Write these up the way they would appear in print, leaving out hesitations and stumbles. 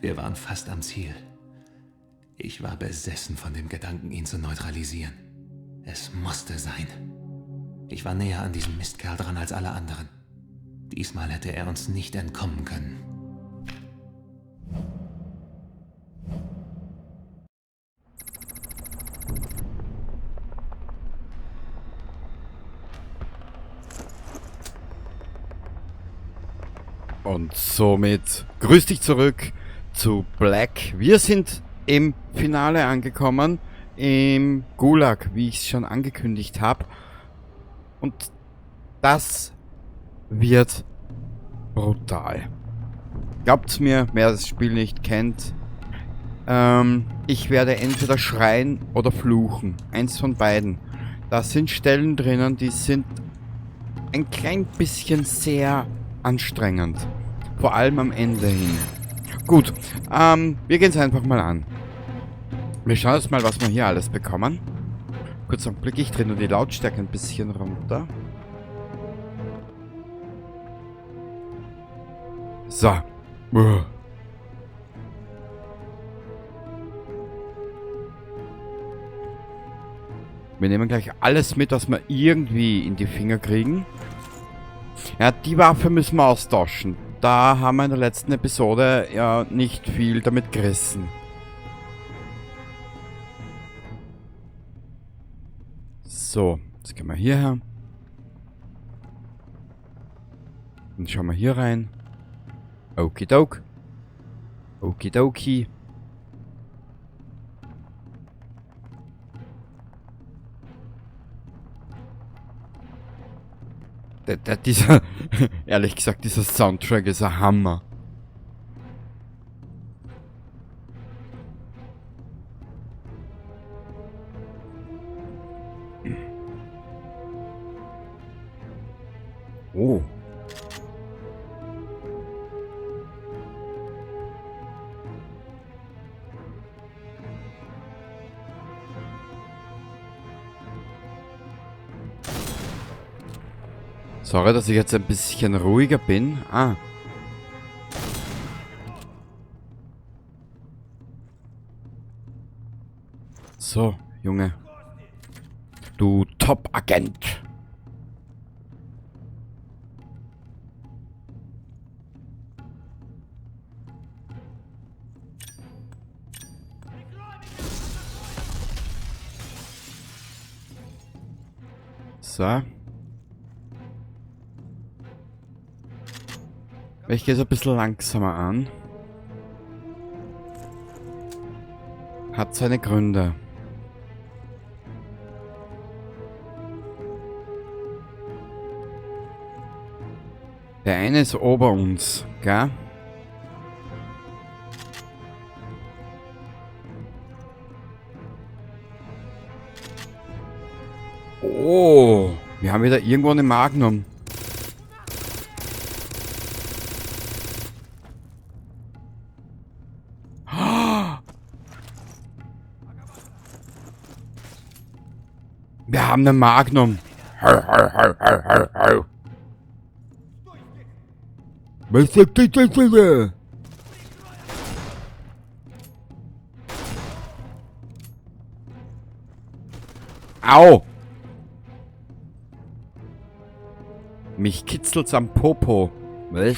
Wir waren fast am Ziel. Ich war besessen von dem Gedanken, ihn zu neutralisieren. Es musste sein. Ich war näher an diesem Mistkerl dran als alle anderen. Diesmal hätte er uns nicht entkommen können. Und somit grüß dich zurück zu Black. Wir sind im Finale angekommen, im Gulag, wie ich es schon angekündigt habe. Und das wird brutal. Glaubt's mir, wer das Spiel nicht kennt, ich werde entweder schreien oder fluchen. Eins von beiden. Da sind Stellen drinnen, die sind ein klein bisschen sehr anstrengend. Vor allem am Ende hin. Gut, wir gehen es einfach mal an. Wir schauen jetzt mal, was wir hier alles bekommen. Kurz einen Blick, ich drehe nur die Lautstärke ein bisschen runter. So. Wir nehmen gleich alles mit, was wir irgendwie in die Finger kriegen. Ja, die Waffe müssen wir austauschen. Da haben wir in der letzten Episode ja nicht viel damit gerissen. So, jetzt gehen wir hierher. Dann schauen wir hier rein. Okidok. Okidoki. Dieser, ehrlich gesagt, dieser Soundtrack ist ein Hammer. Oh. Sorry, dass ich jetzt ein bisschen ruhiger bin. Ah. So, Junge. Du Top-Agent. So. Ich gehe so ein bisschen langsamer an. Hat seine Gründe. Der eine ist ober uns, gell? Oh, wir haben wieder irgendwo eine Magnum. Wir haben eine Magnum. Was sagt das denn? Au! Mich kitzelt's am Popo. Was?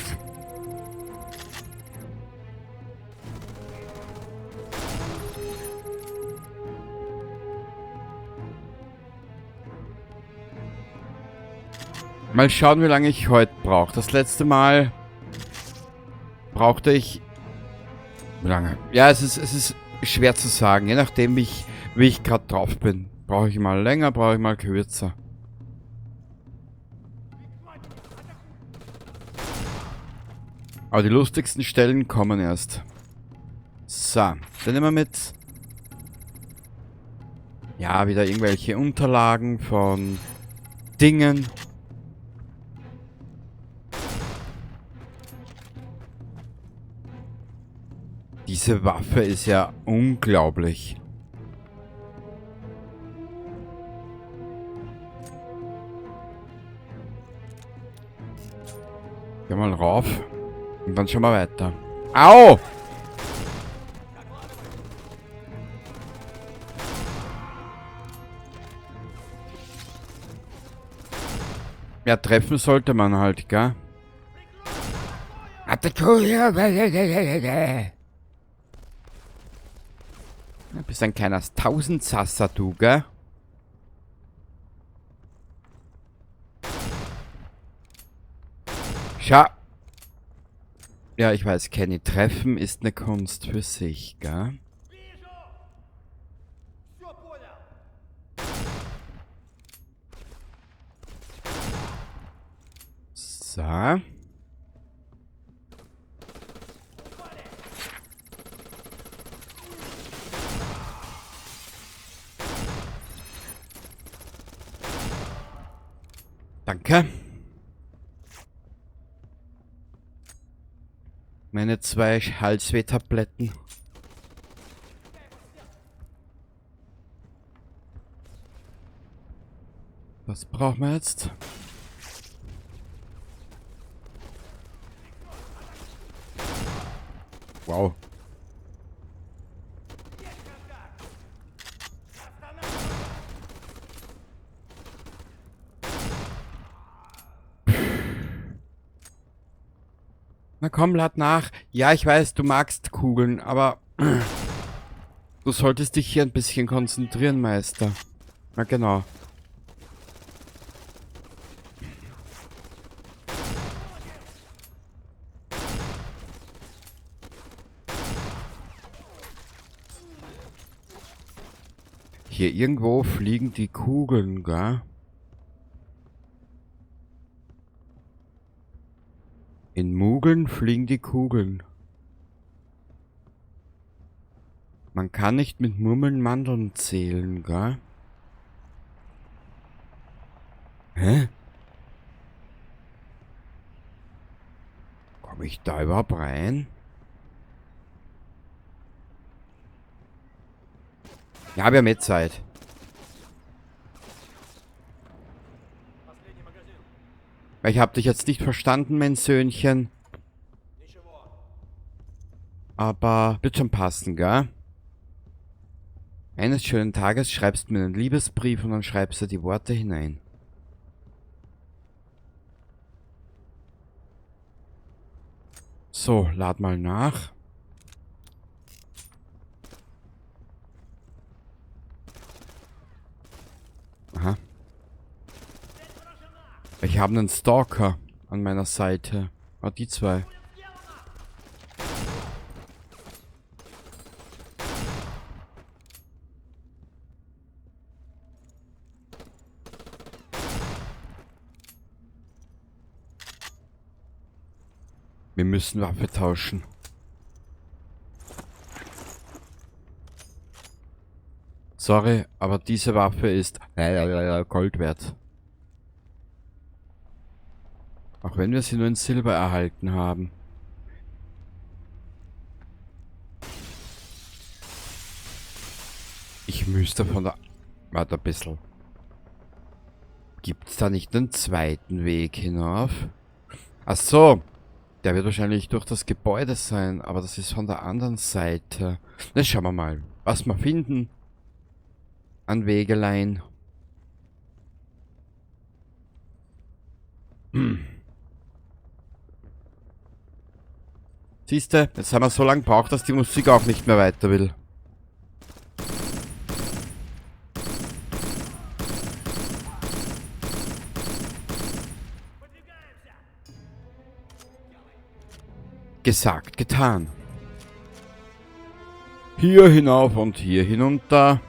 Mal schauen, wie lange ich heute brauche. Das letzte Mal brauchte ich... Wie lange? Ja, es ist schwer zu sagen. Je nachdem, wie ich gerade drauf bin. Brauche ich mal länger, brauche ich mal kürzer. Aber die lustigsten Stellen kommen erst. So, dann nehmen wir mit. Ja, wieder irgendwelche Unterlagen von Dingen. Diese Waffe ist ja unglaublich. Geh mal rauf. Und dann schauen wir weiter. Au! Ja, treffen sollte man halt, gell? Du bist ein kleiner Tausendsasser, du, gell? Schau. Ja, ich weiß, Kenny, treffen ist eine Kunst für sich, gell? So. Danke. Meine 2 Halsweh-Tabletten. Was brauchen wir jetzt? Wow. Na komm, lad nach. Ja, ich weiß, du magst Kugeln, aber du solltest dich hier ein bisschen konzentrieren, Meister. Na genau. Hier irgendwo fliegen die Kugeln, gell? In Mugeln fliegen die Kugeln. Man kann nicht mit Murmeln Mandeln zählen, gell? Hä? Komme ich da überhaupt rein? Ja, wir haben jetzt Zeit. Ich hab dich jetzt nicht verstanden, mein Söhnchen. Aber wird schon passen, gell? Eines schönen Tages schreibst du mir einen Liebesbrief und dann schreibst du die Worte hinein. So, lad mal nach. Aha. Ich habe einen Stalker an meiner Seite. Ah, die 2. Wir müssen Waffe tauschen. Sorry, aber diese Waffe ist Gold wert. Auch wenn wir sie nur in Silber erhalten haben. Ich müsste von der... Warte ein bisschen. Gibt's da nicht einen zweiten Weg hinauf? Ach so. Der wird wahrscheinlich durch das Gebäude sein, aber das ist von der anderen Seite. Na, schauen wir mal, was wir finden. An Wegelein. Siehste, jetzt haben wir so lange gebraucht, dass die Musik auch nicht mehr weiter will. Gesagt, getan. Hier hinauf und hier hinunter.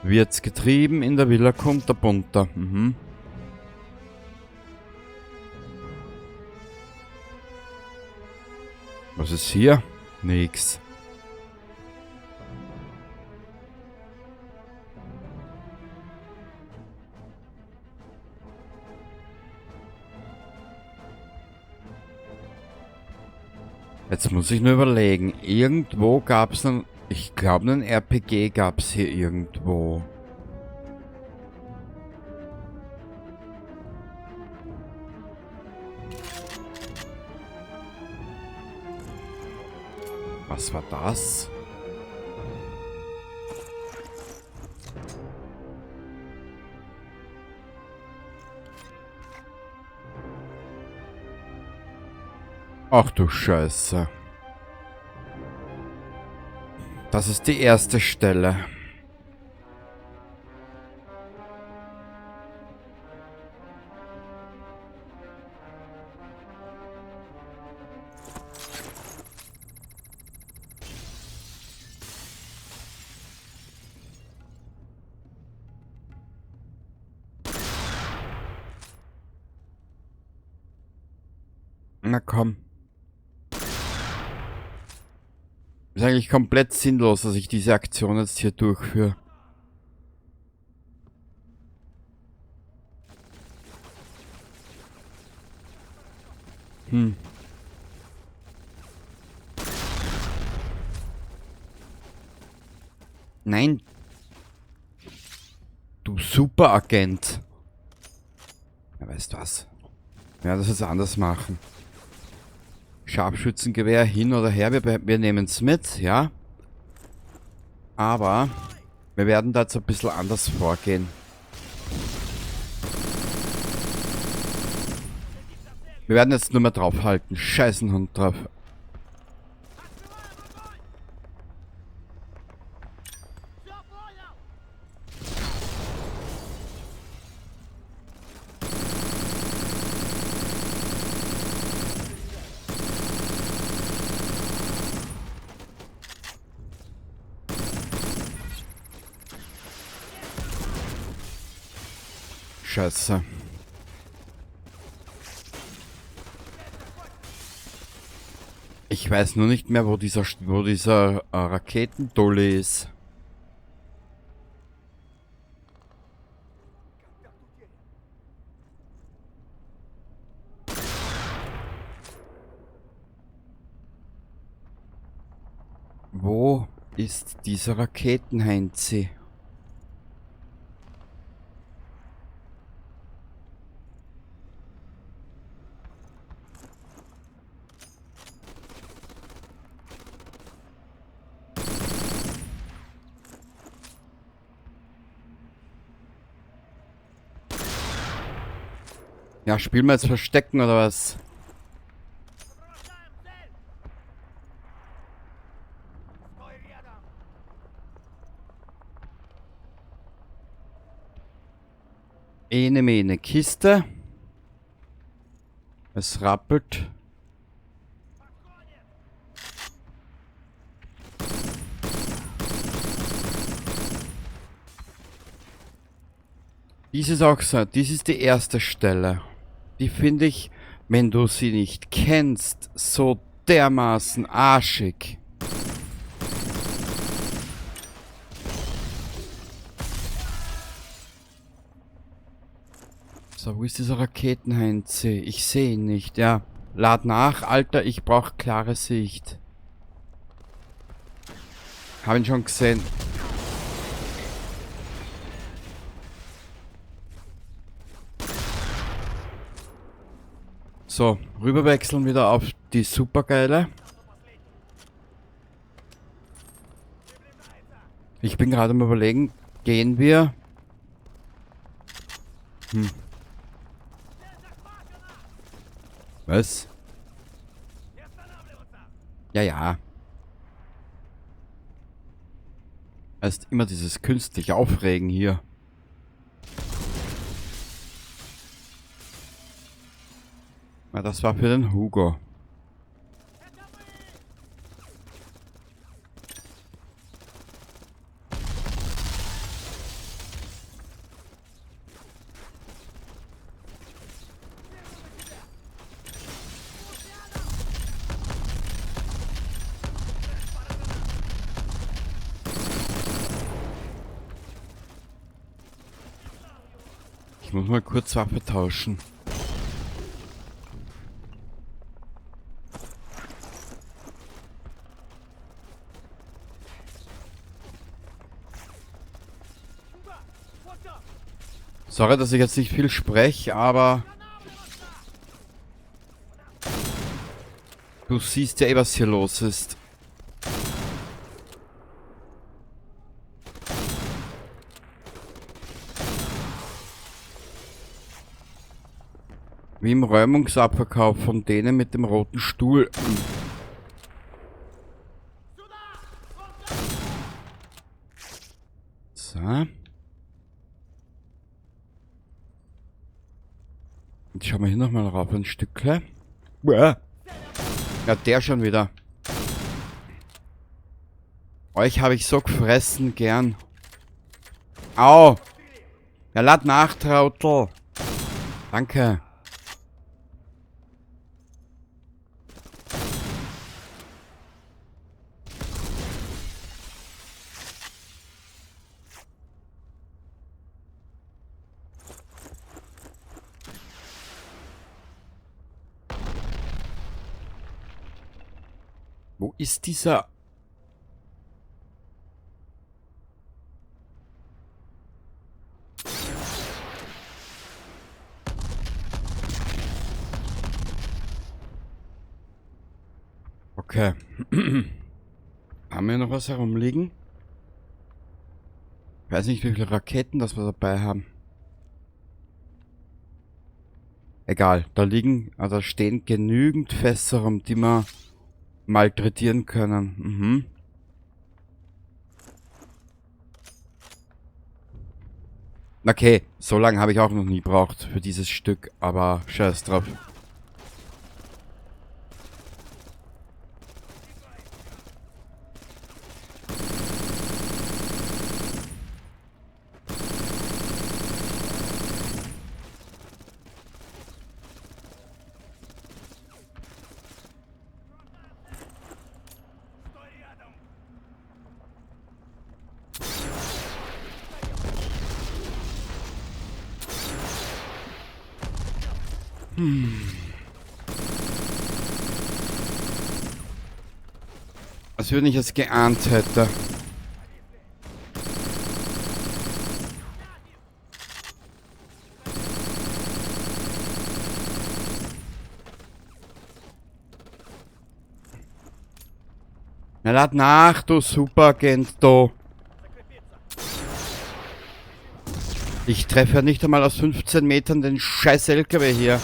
Wird's getrieben, in der Villa kommt der Bunter. Mhm. Was ist hier? Nix. Jetzt muss ich nur überlegen. Irgendwo gab's einen... Ich glaube, einen RPG gab's hier irgendwo. Was war das? Ach du Scheiße. Das ist die erste Stelle. Na komm. Ist eigentlich komplett sinnlos, dass ich diese Aktion jetzt hier durchführe. Nein. Du Superagent. Ja, weißt du was? Ja, das jetzt anders machen. Scharfschützengewehr hin oder her, wir nehmen es mit, ja. Aber wir werden da jetzt ein bisschen anders vorgehen. Wir werden jetzt nur mehr draufhalten. Scheißen Hund drauf. Scheiße. Ich weiß nur nicht mehr, wo dieser Raketendolly ist. Wo ist dieser Raketenheinzi? Ja, spielen wir jetzt Verstecken oder was? Ene mene Kiste. Es rappelt. Dies ist auch so, dies ist die erste Stelle. Die finde ich, wenn du sie nicht kennst, so dermaßen arschig. So, wo ist dieser Raketenheinze? Ich sehe ihn nicht, ja. Lad nach, Alter, ich brauche klare Sicht. Hab ihn schon gesehen. So, rüberwechseln wieder auf die Supergeile. Ich bin gerade am Überlegen, gehen wir... Was? Ja, ja. Es ist immer dieses künstliche Aufregen hier. Na, das war für den Hugo. Ich muss mal kurz Waffe tauschen. Sorry, dass ich jetzt nicht viel spreche, aber du siehst ja eh, was hier los ist. Wie im Räumungsabverkauf von denen mit dem roten Stuhl. So. Jetzt schauen wir hier nochmal rauf ein Stückle. Ja, der schon wieder. Euch habe ich so gefressen gern. Au! Ja, lad nach, Trautel. Danke. Wo ist dieser? Okay. Haben wir noch was herumliegen? Ich weiß nicht, wie viele Raketen das wir dabei haben. Egal, da liegen, also da stehen genügend Fässer rum, die wir malträtieren können. Mhm. Okay, so lange habe ich auch noch nie braucht für dieses Stück, aber scheiß drauf. Als wenn ich es geahnt hätte. Na, lad nach, du Superagent, du. Ich treffe ja nicht einmal aus 15 Metern den scheiß LKW hier.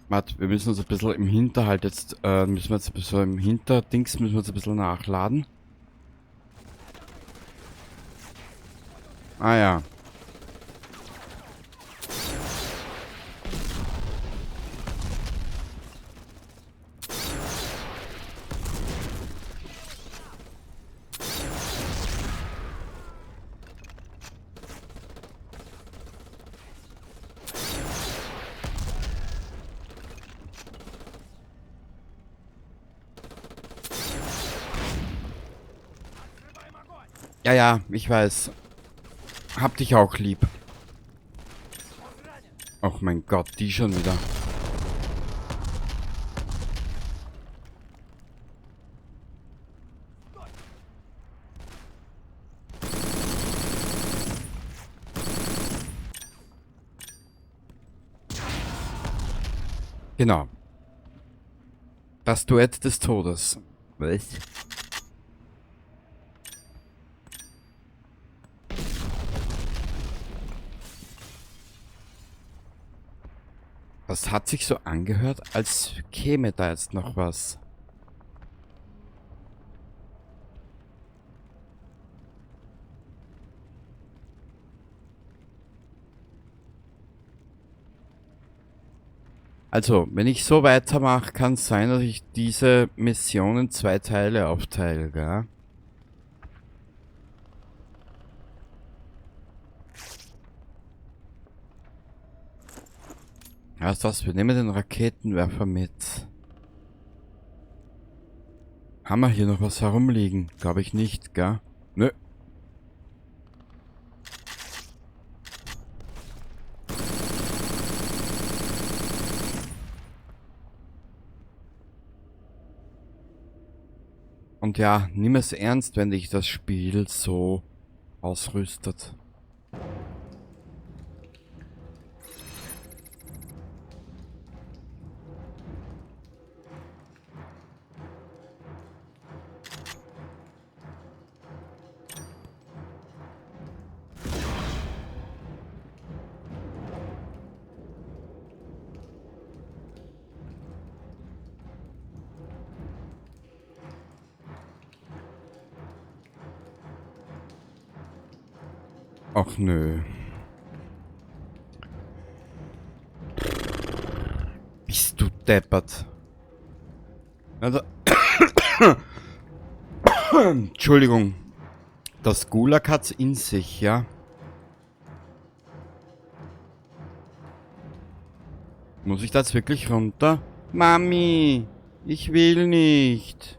Warte, wir müssen uns ein bisschen im Hinterhalt jetzt, müssen wir jetzt ein bisschen im Hinterdings, müssen wir uns ein bisschen nachladen. Ah ja. Ja, ja, ich weiß. Hab dich auch lieb. Ach mein Gott, die schon wieder. Genau. Das Duett des Todes. Was? Das hat sich so angehört, als käme da jetzt noch was. Also, wenn ich so weitermache, kann es sein, dass ich diese Mission in 2 Teile aufteile, gell? Weißt du was, wir nehmen den Raketenwerfer mit. Haben wir hier noch was herumliegen? Glaube ich nicht, gell? Nö. Und ja, nimm es ernst, wenn dich das Spiel so ausrüstet. Ach nö. Bist du deppert? Also Entschuldigung. Das Gulag hat's in sich, ja? Muss ich da jetzt wirklich runter? Mami, ich will nicht.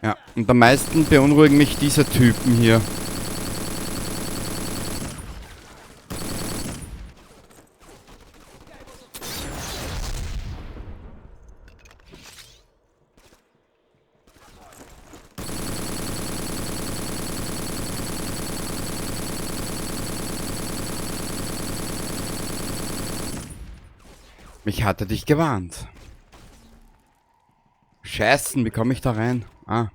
Ja, und am meisten beunruhigen mich diese Typen hier. Mich hatte dich gewarnt. Scheißen, wie komme ich da rein? Ah.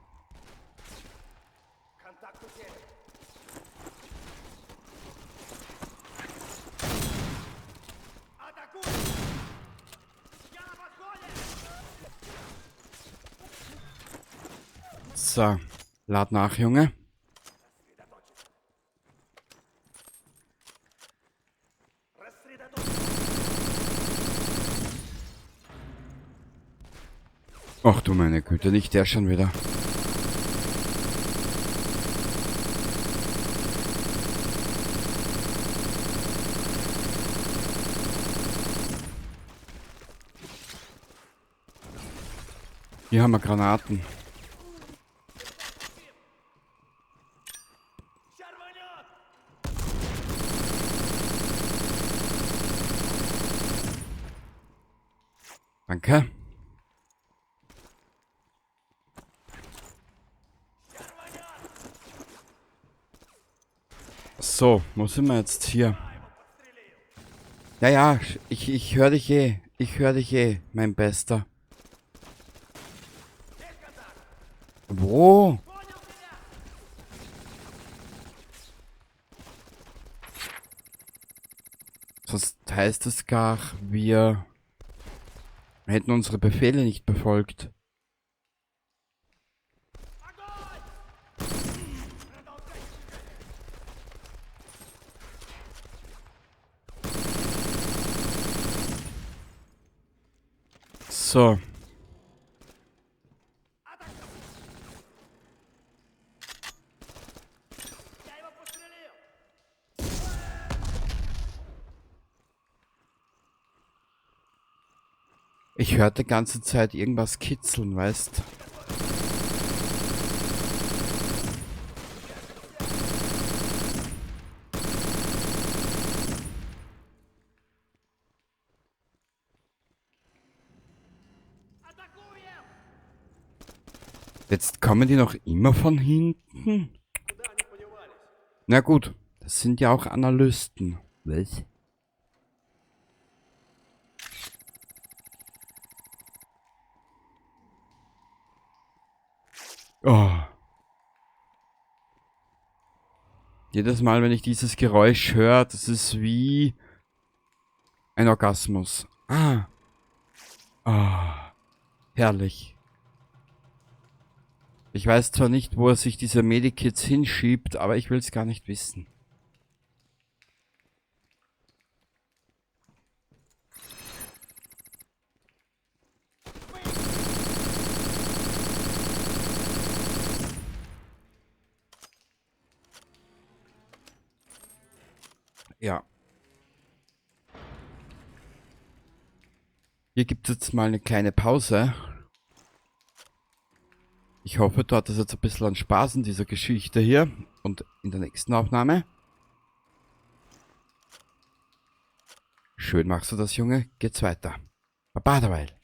So, lad nach, Junge. Ach du meine Güte, nicht der schon wieder. Hier haben wir Granaten. Danke. So, wo sind wir jetzt hier? Ja, ja, ich höre dich eh. Ich höre dich eh, mein Bester. Wo? Das heißt es gar, wir hätten unsere Befehle nicht befolgt. So. Ich hörte die ganze Zeit irgendwas kitzeln, weißt? Jetzt kommen die noch immer von hinten? Na gut, das sind ja auch Analysten. Was? Oh. Jedes Mal, wenn ich dieses Geräusch höre, das ist wie ein Orgasmus. Ah. Ah. Herrlich. Ich weiß zwar nicht, wo er sich diese Medikits hinschiebt, aber ich will es gar nicht wissen. Ja. Hier gibt es jetzt mal eine kleine Pause. Ich hoffe, du hattest jetzt ein bisschen an Spaß in dieser Geschichte hier und in der nächsten Aufnahme. Schön machst du das, Junge. Geht's weiter. Baba dabei.